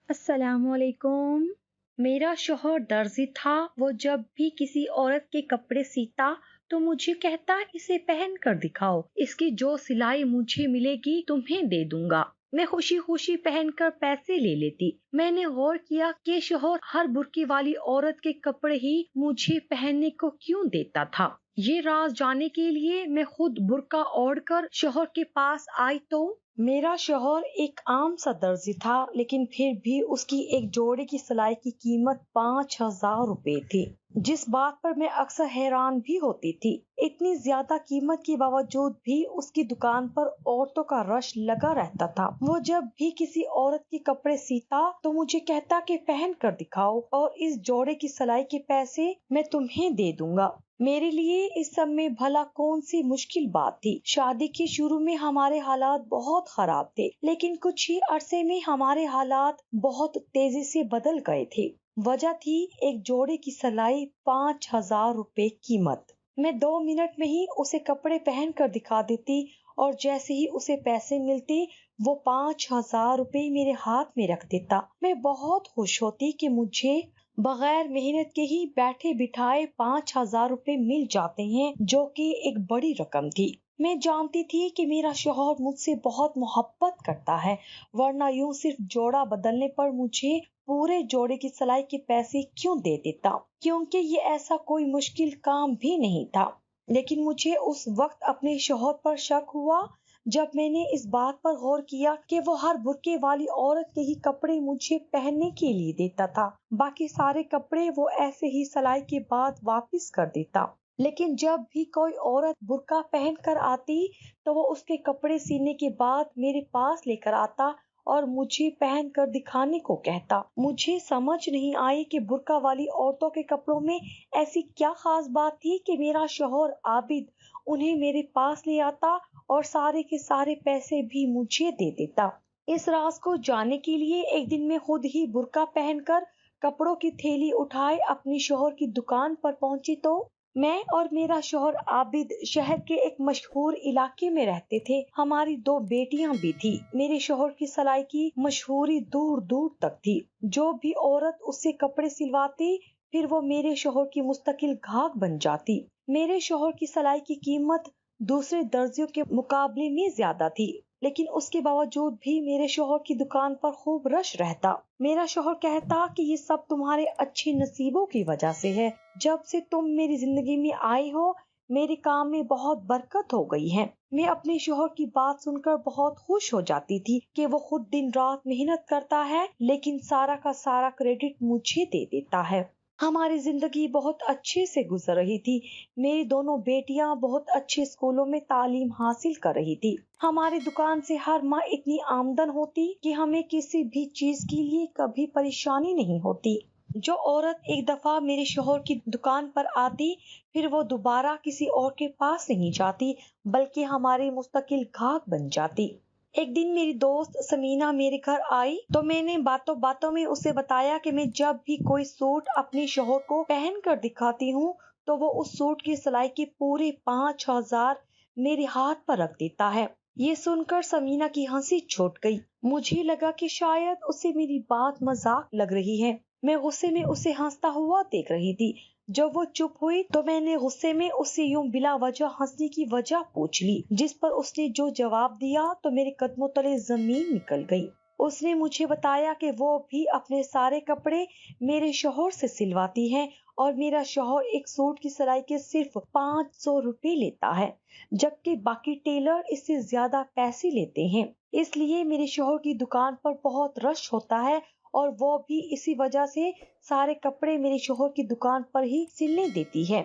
السلام علیکم۔ میرا شوہر درزی تھا۔ وہ جب بھی کسی عورت کے کپڑے سیتا تو مجھے کہتا اسے پہن کر دکھاؤ، اس کی جو سلائی مجھے ملے گی تمہیں دے دوں گا۔ میں خوشی خوشی پہن کر پیسے لے لیتی۔ میں نے غور کیا کہ شوہر ہر برقعے والی عورت کے کپڑے ہی مجھے پہننے کو کیوں دیتا تھا۔ یہ راز جاننے کے لیے میں خود برقع اوڑھ کر شوہر کے پاس آئی تو میرا شوہر ایک عام سا درزی تھا، لیکن پھر بھی اس کی ایک جوڑے کی سلائی کی قیمت 5,000 روپے تھی، جس بات پر میں اکثر حیران بھی ہوتی تھی۔ اتنی زیادہ قیمت کے باوجود بھی اس کی دکان پر عورتوں کا رش لگا رہتا تھا۔ وہ جب بھی کسی عورت کے کپڑے سیتا تو مجھے کہتا کہ پہن کر دکھاؤ اور اس جوڑے کی سلائی کے پیسے میں تمہیں دے دوں گا۔ میرے لیے اس سب میں بھلا کون سی مشکل بات تھی؟ شادی کے شروع میں ہمارے حالات بہت خراب تھے، لیکن کچھ ہی عرصے میں ہمارے حالات بہت تیزی سے بدل گئے تھے۔ وجہ تھی ایک جوڑے کی سلائی 5,000 روپے قیمت۔ میں 2 منٹ میں ہی اسے کپڑے پہن کر دکھا دیتی اور جیسے ہی اسے پیسے ملتے وہ 5,000 روپے میرے ہاتھ میں رکھ دیتا۔ میں بہت خوش ہوتی کہ مجھے بغیر محنت کے ہی بیٹھے بٹھائے 5,000 روپے مل جاتے ہیں، جو کہ ایک بڑی رقم تھی۔ میں جانتی تھی کہ میرا شوہر مجھ سے بہت محبت کرتا ہے، ورنہ یوں صرف جوڑا بدلنے پر مجھے پورے جوڑے کی سلائی کے پیسے کیوں دے دیتا، کیونکہ یہ ایسا کوئی مشکل کام بھی نہیں تھا۔ لیکن مجھے اس وقت اپنے شوہر پر شک ہوا جب میں نے اس بات پر غور کیا کہ وہ ہر برقعے والی عورت کے ہی کپڑے مجھے پہننے کے لیے دیتا تھا، باقی سارے کپڑے وہ ایسے ہی سلائی کے بعد واپس کر دیتا۔ لیکن جب بھی کوئی عورت برقع پہن کر آتی تو وہ اس کے کپڑے سینے کے بعد میرے پاس لے کر آتا اور مجھے پہن کر دکھانے کو کہتا۔ مجھے سمجھ نہیں آئی کہ برقع والی عورتوں کے کپڑوں میں ایسی کیا خاص بات تھی کہ میرا شوہر عابد انہیں میرے پاس لے آتا اور سارے کے سارے پیسے بھی مجھے دے دیتا۔ اس راز کو جاننے کے لیے ایک دن میں خود ہی برقع پہن کر کپڑوں کی تھیلی اٹھائے اپنی شوہر کی دکان پر پہنچی تو میں اور میرا شوہر عابد شہر کے ایک مشہور علاقے میں رہتے تھے۔ ہماری 2 بیٹیاں بھی تھی۔ میرے شوہر کی سلائی کی مشہوری دور دور تک تھی۔ جو بھی عورت اس سے کپڑے سلواتی پھر وہ میرے شوہر کی مستقل گاہک بن جاتی۔ میرے شوہر کی سلائی کی قیمت دوسرے درزیوں کے مقابلے میں زیادہ تھی، لیکن اس کے باوجود بھی میرے شوہر کی دکان پر خوب رش رہتا۔ میرا شوہر کہتا کہ یہ سب تمہارے اچھے نصیبوں کی وجہ سے ہے۔ جب سے تم میری زندگی میں آئی ہو میرے کام میں بہت برکت ہو گئی ہے۔ میں اپنے شوہر کی بات سن کر بہت خوش ہو جاتی تھی کہ وہ خود دن رات محنت کرتا ہے، لیکن سارا کا سارا کریڈٹ مجھے دے دیتا ہے۔ ہماری زندگی بہت اچھے سے گزر رہی تھی۔ میری دونوں بیٹیاں بہت اچھے اسکولوں میں تعلیم حاصل کر رہی تھی۔ ہماری دکان سے ہر ماہ اتنی آمدن ہوتی کہ ہمیں کسی بھی چیز کے لیے کبھی پریشانی نہیں ہوتی۔ جو عورت ایک دفعہ میرے شوہر کی دکان پر آتی پھر وہ دوبارہ کسی اور کے پاس نہیں جاتی، بلکہ ہماری مستقل گاہک بن جاتی۔ ایک دن میری دوست سمینا میرے گھر آئی تو میں نے باتوں باتوں میں اسے بتایا کہ میں جب بھی کوئی سوٹ اپنے شوہر کو پہن کر دکھاتی ہوں تو وہ اس سوٹ کی سلائی کے پورے 5,000 میرے ہاتھ پر رکھ دیتا ہے۔ یہ سن کر سمینا کی ہنسی چھوٹ گئی۔ مجھے لگا کہ شاید اسے میری بات مذاق لگ رہی ہے۔ میں غصے میں اسے ہنستا ہوا دیکھ رہی تھی۔ جب وہ چپ ہوئی تو میں نے غصے میں اس سے یوں بلا وجہ ہنسنے کی وجہ پوچھ لی، جس پر اس نے جو جواب دیا تو میرے قدموں تلے زمین نکل گئی۔ اس نے مجھے بتایا کہ وہ بھی اپنے سارے کپڑے میرے شوہر سے سلواتی ہے اور میرا شوہر ایک سوٹ کی سلائی کے صرف 500 روپے لیتا ہے، جبکہ باقی ٹیلر اس سے زیادہ پیسے لیتے ہیں۔ اس لیے میرے شوہر کی دکان پر بہت رش ہوتا ہے اور وہ بھی اسی وجہ سے سارے کپڑے میرے شوہر کی دکان پر ہی سلنے دیتی ہے۔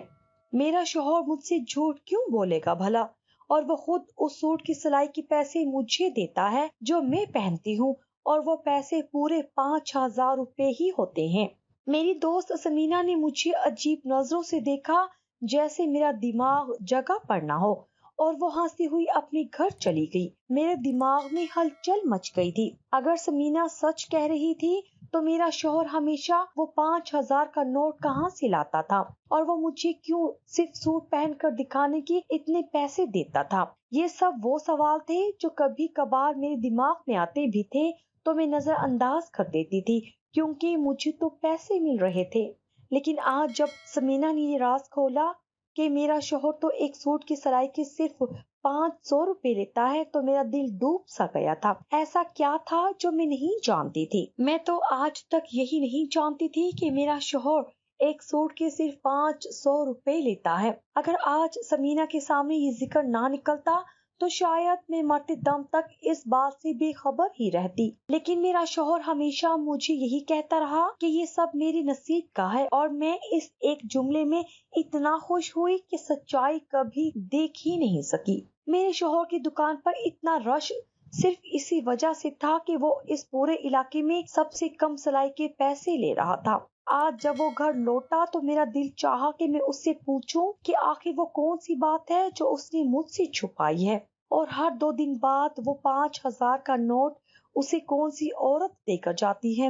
میرا شوہر مجھ سے جھوٹ کیوں بولے گا بھلا؟ اور وہ خود اس سوٹ کی سلائی کے پیسے مجھے دیتا ہے جو میں پہنتی ہوں، اور وہ پیسے پورے 5,000 روپے ہی ہوتے ہیں۔ میری دوست سمینا نے مجھے عجیب نظروں سے دیکھا جیسے میرا دماغ جگہ پر نہ ہو، اور وہ ہنستی ہوئی اپنے گھر چلی گئی۔ میرے دماغ میں ہلچل مچ گئی تھی۔ اگر سمینا سچ کہہ رہی تھی تو میرا شوہر ہمیشہ وہ 5,000 کا نوٹ کہاں سے لاتا تھا، اور وہ مجھے کیوں صرف سوٹ پہن کر دکھانے کے اتنے پیسے دیتا تھا؟ یہ سب وہ سوال تھے جو کبھی کبھار میرے دماغ میں آتے بھی تھے تو میں نظر انداز کر دیتی تھی کیونکہ مجھے تو پیسے مل رہے تھے. لیکن آج جب سمینا نے یہ راز کھولا کہ میرا شوہر تو ایک سوٹ کی سلائی کے صرف 500 روپے لیتا ہے تو میرا دل ڈوب سا گیا تھا. ایسا کیا تھا جو میں نہیں جانتی تھی؟ میں تو آج تک یہی نہیں جانتی تھی کہ میرا شوہر ایک سوٹ کے صرف 500 روپے لیتا ہے. اگر آج سمینا کے سامنے یہ ذکر نہ نکلتا تو شاید میں مرتے دم تک اس بات سے بے خبر ہی رہتی. لیکن میرا شوہر ہمیشہ مجھے یہی کہتا رہا کہ یہ سب میری نصیب کا ہے، اور میں اس ایک جملے میں اتنا خوش ہوئی کہ سچائی کبھی دیکھ ہی نہیں سکی. میرے شوہر کی دکان پر اتنا رش صرف اسی وجہ سے تھا کہ وہ اس پورے علاقے میں سب سے کم سلائی کے پیسے لے رہا تھا. آج جب وہ گھر لوٹا تو میرا دل چاہا کہ میں اس سے پوچھوں کہ آخر وہ کون سی بات ہے جو اس نے مجھ سے چھپائی ہے، اور ہر 2 دن بعد وہ 5,000 کا نوٹ اسے کون سی عورت دے کر جاتی ہے،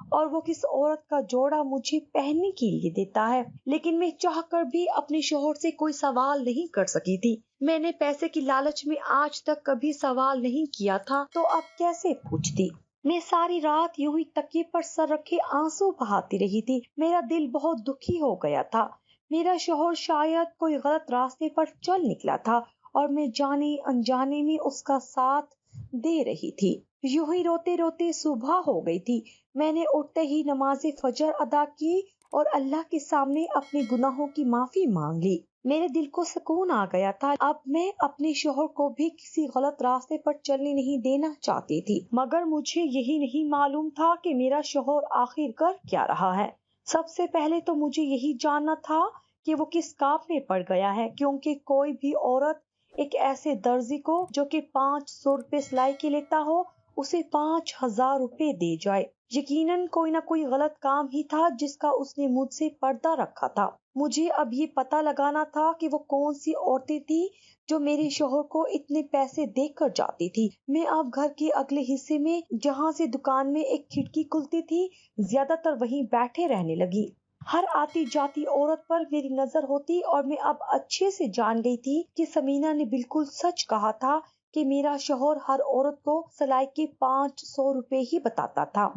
اور وہ کس عورت کا جوڑا مجھے پہننے کے لیے دیتا ہے. لیکن میں چاہ کر بھی اپنے شوہر سے کوئی سوال نہیں کر سکی تھی. میں نے پیسے کی لالچ میں آج تک کبھی سوال نہیں کیا تھا تو اب کیسے پوچھتی؟ میں ساری رات یوں ہی تکیے پر سر رکھے آنسو بہاتی رہی تھی. میرا دل بہت دکھی ہو گیا تھا. میرا شوہر شاید کوئی غلط راستے پر چل نکلا تھا اور میں جانے انجانے میں اس کا ساتھ دے رہی تھی. یوں ہی روتے روتے صبح ہو گئی تھی. میں نے اٹھتے ہی نماز فجر ادا کی اور اللہ کے سامنے اپنے گناہوں کی معافی مانگ لی. میرے دل کو سکون آ گیا تھا. اب میں اپنے شوہر کو بھی کسی غلط راستے پر چلنے نہیں دینا چاہتی تھی. مگر مجھے یہی نہیں معلوم تھا کہ میرا شوہر آخر کر کیا رہا ہے. سب سے پہلے تو مجھے یہی جاننا تھا کہ وہ کس کام میں پڑ گیا ہے، کیونکہ کوئی بھی عورت ایک ایسے درزی کو جو کہ 500 روپے سلائی کے لیتا ہو اسے 5,000 روپے دے جائے، یقیناً کوئی نہ کوئی غلط کام ہی تھا جس کا اس نے مجھ سے پردہ رکھا تھا. مجھے اب یہ پتہ لگانا تھا کہ وہ کون سی عورتیں تھی جو میرے شوہر کو اتنے پیسے دے کر جاتی تھی. میں اب گھر کے اگلے حصے میں جہاں سے دکان میں ایک کھڑکی کھلتی تھی زیادہ تر وہیں بیٹھے رہنے لگی. ہر آتی جاتی عورت پر میری نظر ہوتی اور میں اب اچھے سے جان گئی تھی کہ سمینا نے بالکل سچ کہا تھا کہ میرا شوہر ہر عورت کو سلائی کے 500 روپے ہی بتاتا تھا.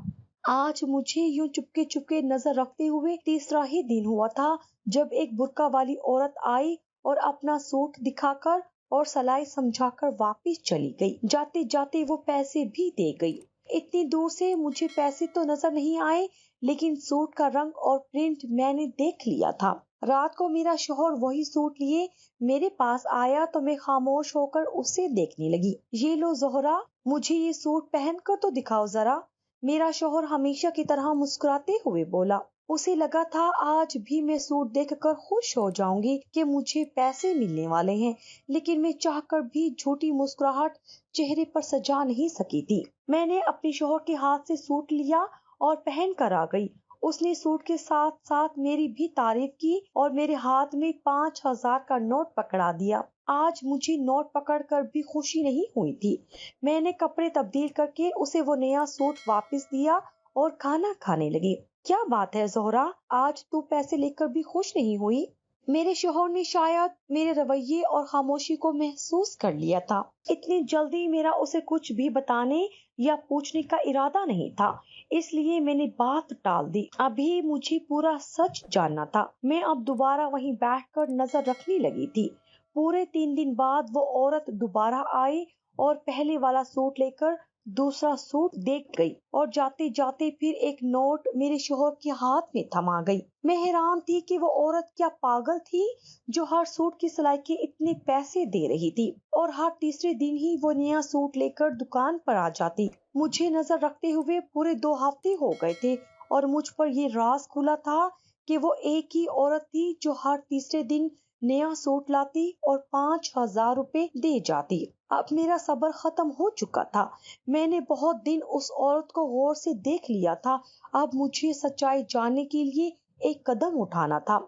آج مجھے یوں چپکے چپکے نظر رکھتے ہوئے تیسرا ہی دن ہوا تھا جب ایک برقع والی عورت آئی اور اپنا سوٹ دکھا کر اور سلائی سمجھا کر واپس چلی گئی. جاتے جاتے وہ پیسے بھی دے گئی. اتنی دور سے مجھے پیسے تو نظر نہیں آئے، لیکن سوٹ کا رنگ اور پرنٹ میں نے دیکھ لیا تھا. رات کو میرا شوہر وہی سوٹ لیے میرے پاس آیا تو میں خاموش ہو کر اسے دیکھنے لگی. یہ لو زہرا، مجھے یہ سوٹ پہن کر تو دکھاؤ ذرا. میرا شوہر ہمیشہ کی طرح مسکراتے ہوئے بولا. اسے لگا تھا آج بھی میں سوٹ دیکھ کر خوش ہو جاؤں گی کہ مجھے پیسے ملنے والے ہیں، لیکن میں چاہ کر بھی جھوٹی مسکراہٹ چہرے پر سجا نہیں سکی تھی. میں نے اپنے شوہر کے ہاتھ سے سوٹ لیا اور پہن کر آ گئی. اس نے سوٹ کے ساتھ ساتھ میری بھی تعریف کی اور میرے ہاتھ میں 5,000 کا نوٹ پکڑا دیا. آج مجھے نوٹ پکڑ کر بھی خوشی نہیں ہوئی تھی. میں نے کپڑے تبدیل کر کے اسے وہ نیا سوٹ واپس دیا اور کھانا کھانے لگی. کیا بات ہے زہرا، آج تو پیسے لے کر بھی خوش نہیں ہوئی؟ میرے شوہر نے شاید میرے رویے اور خاموشی کو محسوس کر لیا تھا. اتنی جلدی میرا اسے کچھ بھی بتانے یا پوچھنے کا ارادہ نہیں تھا، اس لیے میں نے بات ٹال دی. ابھی مجھے پورا سچ جاننا تھا. میں اب دوبارہ وہیں بیٹھ کر نظر رکھنے لگی تھی. پورے 3 دن بعد وہ عورت دوبارہ آئی اور پہلے والا سوٹ لے کر دوسرا سوٹ دیکھ گئی اور جاتے جاتے پھر ایک نوٹ میرے شوہر کے ہاتھ میں تھما گئی. میں حیران تھی کہ وہ عورت کیا پاگل تھی جو ہر سوٹ کی سلائی کے اتنے پیسے دے رہی تھی اور ہر تیسرے دن ہی وہ نیا سوٹ لے کر دکان پر آ جاتی. مجھے نظر رکھتے ہوئے پورے 2 ہفتے ہو گئے تھے اور مجھ پر یہ راز کھلا تھا کہ وہ ایک ہی عورت تھی جو ہر تیسرے دن نیا سوٹ لاتی اور 5,000 روپے دے جاتی. اب میرا صبر ختم ہو چکا تھا. میں نے بہت دن اس عورت کو غور سے دیکھ لیا تھا. اب مجھے سچائی جاننے کے لیے ایک قدم اٹھانا تھا،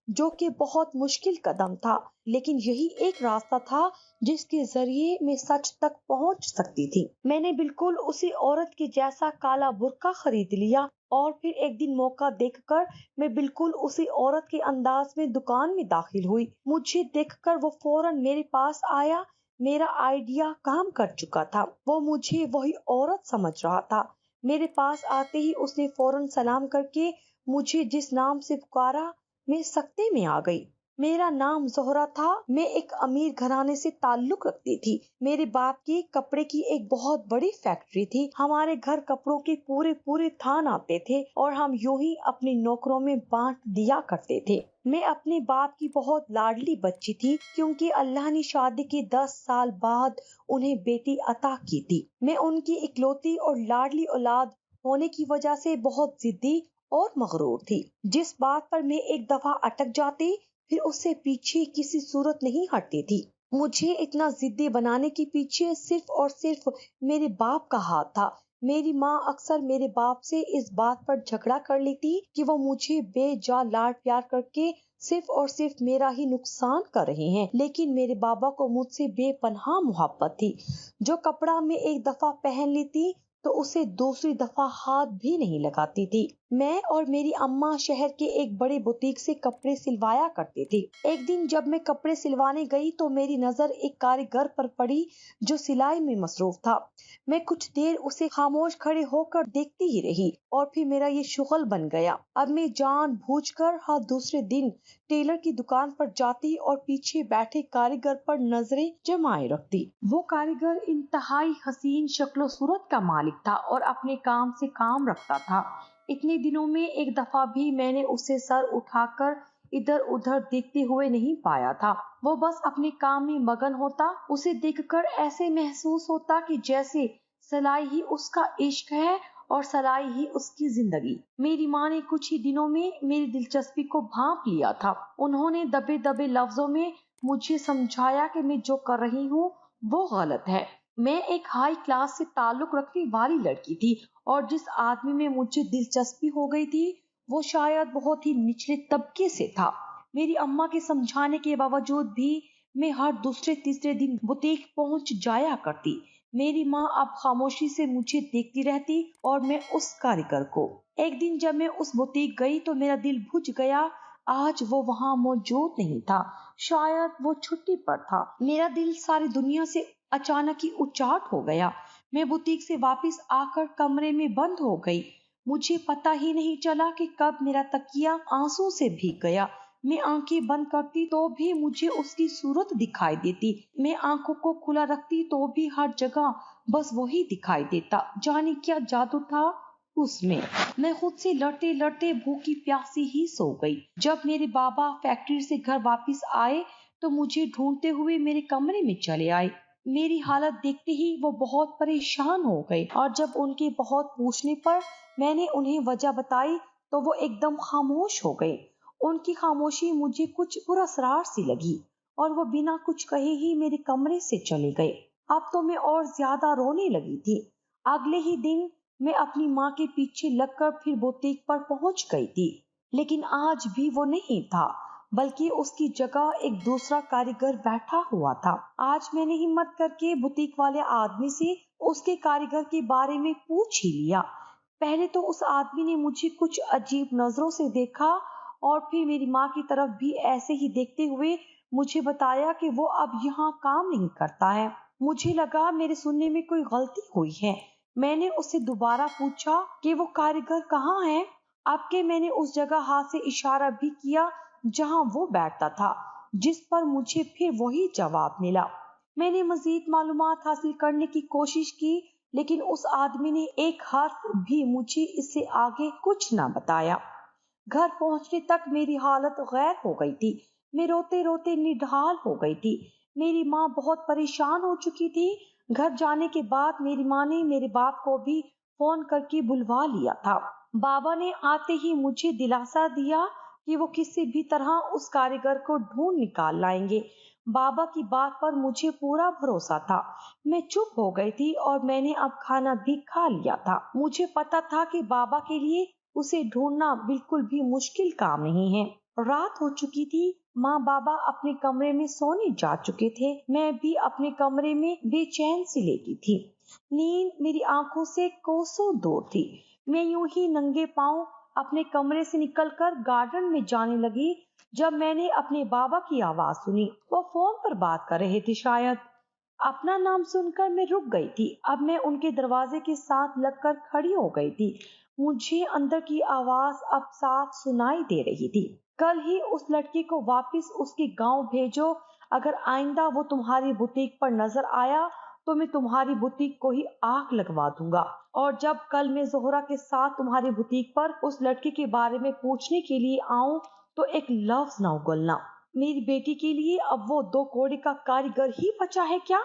جو کہ بہت مشکل قدم تھا، لیکن یہی ایک راستہ تھا جس کے ذریعے میں سچ تک پہنچ سکتی تھی. میں نے بالکل اسی عورت کے جیسا کالا برقع خرید لیا اور پھر ایک دن موقع دیکھ کر میں بالکل اسی عورت کے انداز میں دکان میں داخل ہوئی. مجھے دیکھ کر وہ فوراً میرے پاس آیا. میرا آئیڈیا کام کر چکا تھا. وہ مجھے وہی عورت سمجھ رہا تھا. میرے پاس آتے ہی اس نے فوراً سلام کر کے مجھے جس نام سے پکارا میں سکتے میں آ گئی۔ میرا نام زہرا تھا۔ میں ایک امیر گھرانے سے تعلق رکھتی تھی۔ میرے باپ کی کپڑے کی ایک بہت بڑی فیکٹری تھی۔ ہمارے گھر کپڑوں کے پورے تھان آتے تھے اور ہم یوں ہی اپنے نوکروں میں بانٹ دیا کرتے تھے۔ میں اپنے باپ کی بہت لاڈلی بچی تھی کیونکہ اللہ نے شادی کے 10 سال بعد انہیں بیٹی عطا کی تھی۔ میں ان کی اکلوتی اور لاڈلی اولاد ہونے کی وجہ سے بہت ضدی اور مغرور تھی۔ جس بات پر میں ایک دفعہ اٹک جاتی پھر اس سے پیچھے کسی صورت نہیں ہٹتی تھی۔ مجھے اتنا ضدی بنانے کے پیچھے صرف اور صرف میرے باپ کا ہاتھ تھا۔ میری ماں اکثر میرے باپ سے اس بات پر جھگڑا کر لیتی کہ وہ مجھے بے جا لاڈ پیار کر کے صرف اور صرف میرا ہی نقصان کر رہے ہیں، لیکن میرے بابا کو مجھ سے بے پناہ محبت تھی۔ جو کپڑا میں ایک دفعہ پہن لیتی تو اسے دوسری دفعہ ہاتھ بھی نہیں لگاتی تھی۔ میں اور میری اماں شہر کے ایک بڑے بوتیک سے کپڑے سلوایا کرتے تھے۔ ایک دن جب میں کپڑے سلوانے گئی تو میری نظر ایک کاریگر پر پڑی جو سلائی میں مصروف تھا۔ میں کچھ دیر اسے خاموش کھڑے ہو کر دیکھتی ہی رہی اور پھر میرا یہ شغل بن گیا۔ اب میں جان بوجھ کر ہر دوسرے دن ٹیلر کی دکان پر جاتی اور پیچھے بیٹھے کاریگر پر نظریں جمائے رکھتی۔ وہ کاریگر انتہائی حسین شکل و صورت کا مالک تھا اور اپنے کام سے کام رکھتا تھا۔ اتنے دنوں میں ایک دفعہ بھی میں نے اسے سر اٹھا کر ادھر ادھر دیکھتے ہوئے نہیں پایا تھا۔ وہ بس اپنے کام میں مگن ہوتا۔ اسے دیکھ کر ایسے محسوس ہوتا کہ جیسے سلائی ہی اس کا عشق ہے اور سلائی ہی اس کی زندگی۔ میری ماں نے کچھ ہی دنوں میں میری دلچسپی کو بھانپ لیا تھا۔ انہوں نے دبے دبے لفظوں میں مجھے سمجھایا کہ میں جو کر رہی ہوں وہ غلط ہے۔ میں ایک ہائی کلاس سے تعلق رکھنے والی لڑکی تھی اور جس آدمی میں مجھے دلچسپی ہو گئی تھی وہ شاید بہت ہی نچلے طبقے سے تھا۔ میری اماں کے سمجھانے کے باوجود بھی میں ہر دوسرے تیسرے دن بوتیک پہنچ جایا کرتی۔ میری ماں اب خاموشی سے مجھے دیکھتی رہتی اور میں اس کاریگر کو۔ ایک دن جب میں اس بوتیک گئی تو میرا دل بجھ گیا۔ آج وہ وہاں موجود نہیں تھا، شاید وہ چھٹی پر تھا۔ میرا دل ساری دنیا سے اچانک ہی اچاٹ ہو گیا۔ میں بوتیک سے واپس آ کر کمرے میں بند ہو گئی۔ مجھے پتا ہی نہیں چلا کہ کب میرا تکیہ آنسو سے بھیگ گیا۔ میں آنکھیں بند کرتی تو بھی مجھے اس کی صورت دکھائی دیتی۔ میں آنکھوں کو کھلا رکھتی تو بھی ہر جگہ بس وہی دکھائی دیتا۔ جانے کیا جادو تھا اس میں خود سے لڑتے لڑتے بھوکی پیاسی ہی سو گئی۔ جب میرے بابا فیکٹری سے گھر واپس آئے تو مجھے ڈھونڈتے ہوئے میرے کمرے میں چلے آئے۔ میری حالت دیکھتے ہی وہ بہت پریشان ہو گئے اور جب ان کے بہت پوچھنے پر میں نے انہیں وجہ بتائی تو وہ ایک دم خاموش ہو گئے۔ ان کی خاموشی مجھے کچھ پراسرار سی لگی اور وہ بنا کچھ کہے ہی میرے کمرے سے چلے گئے۔ اب تو میں اور زیادہ رونے لگی تھی۔ اگلے ہی دن میں اپنی ماں کے پیچھے لگ کر پھر بوتیک پر پہنچ گئی تھی، لیکن آج بھی وہ نہیں تھا بلکہ اس کی جگہ ایک دوسرا کاریگر بیٹھا ہوا تھا۔ آج میں نے ہمت کر کے بوتیک والے آدمی سے اس کے کاریگر کے بارے میں پوچھ ہی لیا۔ پہلے تو اس آدمی نے مجھے کچھ عجیب نظروں سے دیکھا اور پھر میری ماں کی طرف بھی ایسے ہی دیکھتے ہوئے مجھے بتایا کہ وہ اب یہاں کام نہیں کرتا ہے۔ مجھے لگا میرے سننے میں کوئی غلطی ہوئی ہے۔ میں نے اس سے دوبارہ پوچھا کہ وہ کاریگر کہاں ہے، اب کہ میں نے اس جگہ ہاتھ سے اشارہ بھی کیا جہاں وہ بیٹھتا تھا، جس پر مجھے پھر وہی جواب ملا۔ میں نے مزید معلومات حاصل کرنے کی کوشش کی لیکن اس آدمی نے ایک حرف بھی مجھے اس سے آگے کچھ نہ بتایا۔ گھر پہنچنے تک میری حالت غیر ہو گئی تھی۔ میں روتے روتے نڈھال ہو گئی تھی۔ میری ماں بہت پریشان ہو چکی تھی۔ گھر جانے کے بعد میری ماں نے میرے باپ کو بھی فون کر کے بلوا لیا تھا۔ بابا نے آتے ہی مجھے دلاسا دیا کہ وہ کسی بھی طرح اس کاریگر کو ڈھونڈ نکال لائیں گے۔ بابا کی بات پر مجھے پورا بھروسہ تھا۔ میں چپ ہو گئی تھی اور میں نے اب کھانا بھی کھا لیا تھا۔ مجھے پتا تھا کہ بابا کے لیے اسے ڈھونڈنا بالکل بھی مشکل کام نہیں ہے۔ رات ہو چکی تھی۔ ماں بابا اپنے کمرے میں سونے جا چکے تھے۔ میں بھی اپنے کمرے میں بے چین سی لیٹی تھی۔ نیند میری آنکھوں سے کوسوں دور تھی۔ میں یوں ہی ننگے پاؤں اپنے کمرے سے نکل کر گارڈن میں جانے لگی جب میں نے اپنے بابا کی آواز سنی۔ وہ فون پر بات کر رہے تھے شاید۔ اپنا نام سن کر میں رک گئی تھی. اب میں ان کے دروازے کے ساتھ لگ کر کھڑی ہو گئی تھی. مجھے اندر کی آواز اب صاف سنائی دے رہی تھی. کل ہی اس لڑکی کو واپس اس کے گاؤں بھیجو. اگر آئندہ وہ تمہاری بوتیک پر نظر آیا تو میں تمہاری بوتیک کو ہی آگ لگوا دوں گا. اور جب کل میں زہرا کے ساتھ تمہاری بوتیک پر اس لڑکی کے بارے میں پوچھنے کے لیے آؤں تو ایک لفظ نہ اگلنا. میری بیٹی کے لیے اب وہ 2 کوڑے کا کاریگر ہی بچا ہے کیا؟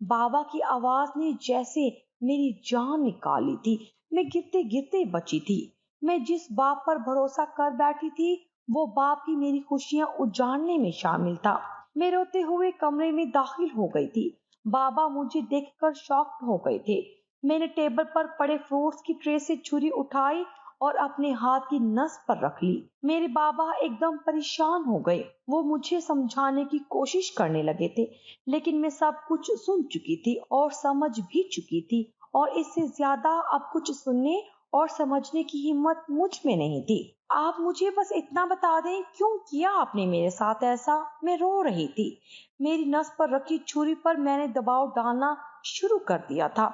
بابا کی آواز نے جیسے میری جان نکالی تھی. میں گرتے گرتے بچی تھی. میں جس باپ پر بھروسہ کر بیٹھی تھی وہ باپ ہی میری خوشیاں اجاڑنے میں شامل تھا. میں روتے ہوئے کمرے میں داخل ہو گئی تھی. بابا مجھے دیکھ کر شاکڈ ہو گئے تھے. میں نے ٹیبل پر پڑے فروٹس کی ٹرے سے چھری اٹھائی اور اپنے ہاتھ کی نس پر رکھ لی. میرے بابا ایک دم پریشان ہو گئے. وہ مجھے سمجھانے کی کوشش کرنے لگے تھے لیکن میں سب کچھ سن چکی تھی اور سمجھ بھی چکی تھی اور اس سے زیادہ اب کچھ سننے اور سمجھنے کی ہمت مجھ میں نہیں تھی. آپ مجھے بس اتنا بتا دیں کیوں کیا آپ نے میرے ساتھ ایسا؟ میں رو رہی تھی. میری نس پر رکھی چھری پر میں نے دباؤ ڈالنا شروع کر دیا تھا.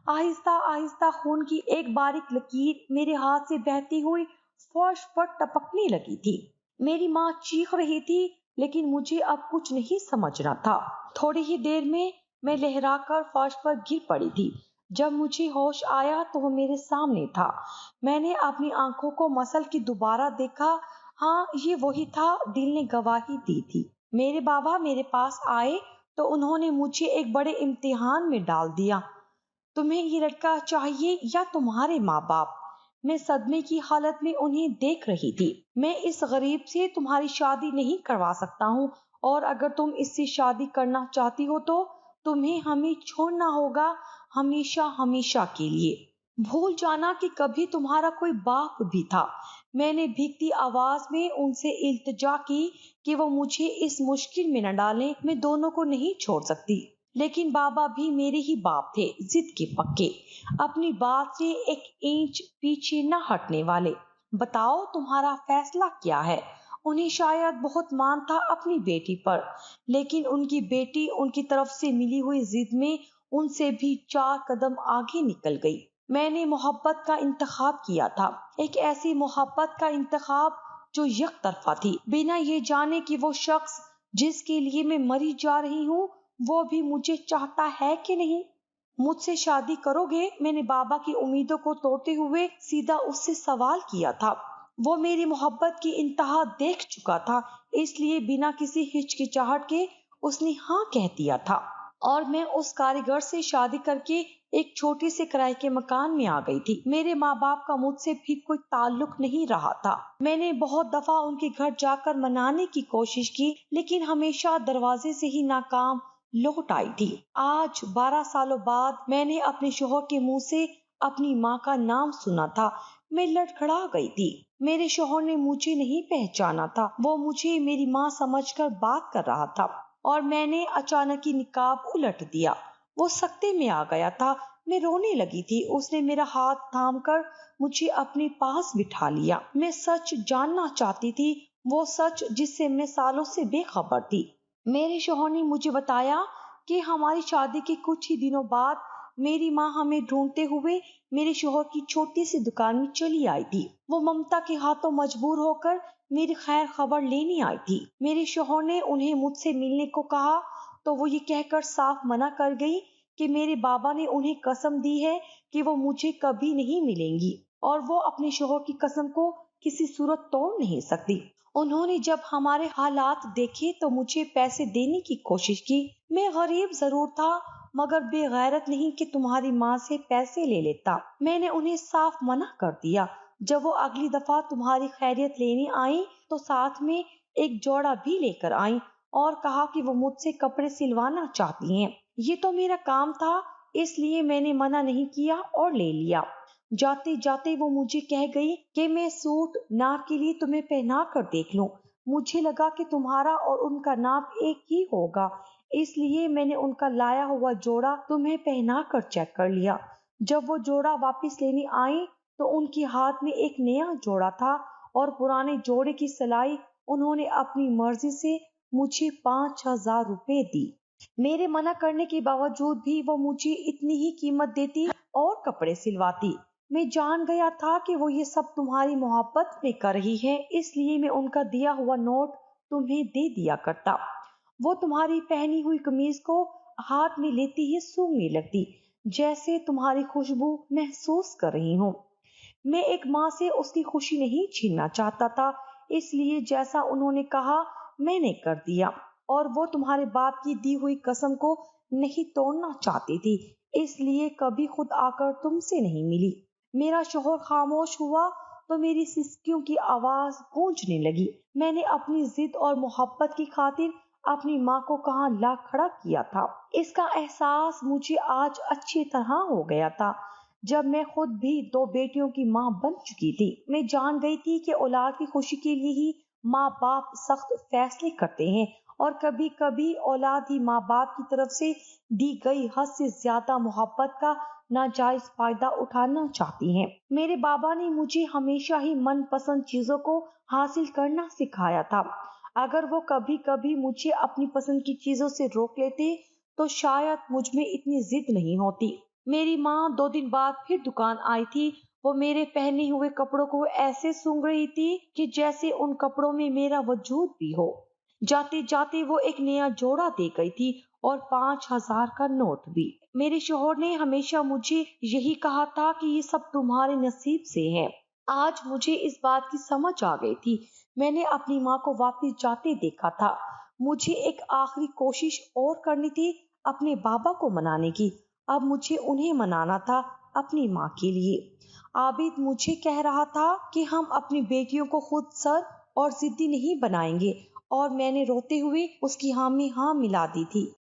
آہستہ آہستہ خون کی ایک باریک لکیر میرے ہاتھ سے بہتی ہوئی فرش پر ٹپکنے لگی تھی. میری ماں چیخ رہی تھی لیکن مجھے اب کچھ نہیں سمجھنا تھا. تھوڑی ہی دیر میں لہرا کر فرش پر گر پڑی تھی. جب مجھے ہوش آیا تو وہ میرے سامنے تھا. میں نے اپنی آنکھوں کو مسل کے دوبارہ دیکھا. ہاں یہ وہی تھا. دل نے گواہی دی تھی. میرے بابا میرے پاس آئے تو انہوں نے مجھے ایک بڑے امتحان میں ڈال دیا. تمہیں یہ لڑکا چاہیے یا تمہارے ماں باپ؟ میں صدمے کی حالت میں انہیں دیکھ رہی تھی. میں اس غریب سے تمہاری شادی نہیں کروا سکتا ہوں اور اگر تم اس سے شادی کرنا چاہتی ہو تو تمہیں ہمیں چھوڑنا ہوگا ہمیشہ ہمیشہ کے لیے. بھول جانا کہ کبھی تمہارا کوئی باپ بھی تھا. میں نے بھیگتی آواز میں ان سے التجا کی کہ وہ مجھے اس مشکل میں نہ ڈالیں. میں دونوں کو نہیں چھوڑ سکتی. لیکن بابا بھی میرے ہی باپ تھے, ضد کے پکے, اپنی بات سے ایک انچ پیچھے نہ ہٹنے والے. بتاؤ تمہارا فیصلہ کیا ہے؟ انہیں شاید بہت مان تھا اپنی بیٹی پر لیکن ان کی بیٹی ان کی طرف سے ملی ہوئی ضد میں ان سے بھی 4 قدم آگے نکل گئی. میں نے محبت کا انتخاب کیا تھا. ایک ایسی محبت کا انتخاب جو یک طرفہ تھی, بنا یہ جانے کہ وہ شخص جس کے لیے میں مری جا رہی ہوں وہ بھی مجھے چاہتا ہے کہ نہیں. مجھ سے شادی کرو گے؟ میں نے بابا کی امیدوں کو توڑتے ہوئے سیدھا اس سے سوال کیا تھا. وہ میری محبت کی انتہا دیکھ چکا تھا اس لیے بنا کسی ہچکچاہٹ کے اس نے ہاں کہہ دیا تھا اور میں اس کاریگر سے شادی کر کے ایک چھوٹی سے کرائے کے مکان میں آ گئی تھی. میرے ماں باپ کا مجھ سے بھی کوئی تعلق نہیں رہا تھا. میں نے بہت دفعہ ان کے گھر جا کر منانے کی کوشش کی لیکن ہمیشہ دروازے سے ہی ناکام لوٹ آئی تھی. آج 12 سالوں بعد میں نے اپنے شوہر کے منہ سے اپنی ماں کا نام سنا تھا. میں لڑکھڑا گئی تھی. میرے شوہر نے مجھے نہیں پہچانا تھا. وہ مجھے میری ماں سمجھ کر بات کر رہا تھا اور میں نے اچانک ہی نقاب الٹ دیا. وہ سکتے میں آ گیا تھا. میں رونے لگی تھی. اس نے میرا ہاتھ تھام کر مجھے اپنے پاس بٹھا لیا. میں سچ جاننا چاہتی تھی, وہ سچ جس سے میں سالوں سے بے خبر تھی. میرے شوہر نے مجھے بتایا کہ ہماری شادی کے کچھ ہی دنوں بعد میری ماں ہمیں ڈھونڈتے ہوئے میرے شوہر کی چھوٹی سی دکان میں چلی آئی تھی. وہ ممتا کے ہاتھوں مجبور ہو کر میری خیر خبر لینے آئی تھی. میرے شوہر نے انہیں مجھ سے ملنے کو کہا تو وہ یہ کہہ کر صاف منع کر گئی کہ میرے بابا نے انہیں قسم دی ہے کہ وہ مجھے کبھی نہیں ملیں گی اور وہ اپنے شوہر کی قسم کو کسی صورت توڑ نہیں سکتی. انہوں نے جب ہمارے حالات دیکھے تو مجھے پیسے دینے کی کوشش کی. میں غریب ضرور تھا مگر بے غیرت نہیں کہ تمہاری ماں سے پیسے لے لیتا. میں نے انہیں صاف منع کر دیا. جب وہ اگلی دفعہ تمہاری خیریت لینے آئیں تو ساتھ میں ایک جوڑا بھی لے کر آئیں اور کہا کہ وہ مجھ سے کپڑے سلوانا چاہتی ہیں. یہ تو میرا کام تھا اس لیے میں نے منع نہیں کیا اور لے لیا. جاتے جاتے وہ مجھے کہہ گئی کہ میں سوٹ ناپ کے لیے تمہیں پہنا کر دیکھ لوں. مجھے لگا کہ تمہارا اور ان کا ناپ ایک ہی ہوگا اس لیے میں نے ان کا لایا ہوا جوڑا تمہیں پہنا کر چیک کر لیا. جب وہ جوڑا واپس لینے آئے تو ان کے ہاتھ میں ایک نیا جوڑا تھا اور پرانے جوڑے کی سلائی انہوں نے اپنی مرضی سے مجھے 5,000 روپے دی. میرے منع کرنے کے باوجود بھی وہ مجھے اتنی ہی قیمت دیتی اور کپڑے سلواتی۔ میں جان گیا تھا کہ وہ یہ سب تمہاری محبت میں کر رہی ہے، اس لیے میں ان کا دیا ہوا نوٹ تمہیں دے دیا کرتا۔ وہ تمہاری پہنی ہوئی قمیض کو ہاتھ میں لیتی ہی سونگنے لگتی، جیسے تمہاری خوشبو محسوس کر رہی ہوں۔ میں ایک ماں سے اس کی خوشی نہیں چھیننا چاہتا تھا، اس لیے جیسا انہوں نے کہا میں نے کر دیا، اور وہ تمہارے باپ کی دی ہوئی قسم کو نہیں توڑنا چاہتی تھی، اس لیے کبھی خود آ کر تم سے نہیں ملی۔ میرا شوہر خاموش ہوا تو میری سسکیوں کی آواز گونجنے لگی۔ میں نے اپنی ضد اور محبت کی خاطر اپنی ماں کو کہاں لا کھڑا کیا تھا۔ اس کا احساس مجھے آج اچھی طرح ہو گیا تھا، جب میں خود بھی 2 بیٹیوں کی ماں بن چکی تھی۔ میں جان گئی تھی کہ اولاد کی خوشی کے لیے ہی ماں باپ سخت فیصلے کرتے ہیں، اور کبھی کبھی اولاد ہی ماں باپ کی طرف سے دی گئی حد سے زیادہ محبت کا ناجائز فائدہ اٹھانا چاہتی ہیں۔ میرے بابا نے مجھے ہمیشہ ہی من پسند چیزوں کو حاصل کرنا سکھایا تھا۔ اگر وہ کبھی کبھی مجھے اپنی پسند کی چیزوں سے روک لیتے تو شاید مجھ میں اتنی ضد نہیں ہوتی۔ میری ماں 2 دن بعد پھر دکان آئی تھی۔ وہ میرے پہنے ہوئے کپڑوں کو ایسے سونگ رہی تھی کہ جیسے ان کپڑوں میں میرا وجود بھی ہو۔ جاتے جاتے وہ ایک نیا جوڑا دے گئی تھی اور 5,000 کا نوٹ بھی۔ میرے شوہر نے ہمیشہ مجھے یہی کہا تھا کہ یہ سب تمہارے نصیب سے ہے۔ آج مجھے اس بات کی سمجھ آ گئی تھی۔ میں نے اپنی ماں کو واپس جاتے دیکھا تھا۔ مجھے ایک آخری کوشش اور کرنی تھی اپنے بابا کو منانے کی۔ اب مجھے انہیں منانا تھا اپنی ماں کے لیے۔ عابد مجھے کہہ رہا تھا کہ ہم اپنی بیٹیوں کو خود سر اور ضدی نہیں بنائیں گے، اور میں نے روتے ہوئے اس کی ہاں میں ہاں ملا دی تھی۔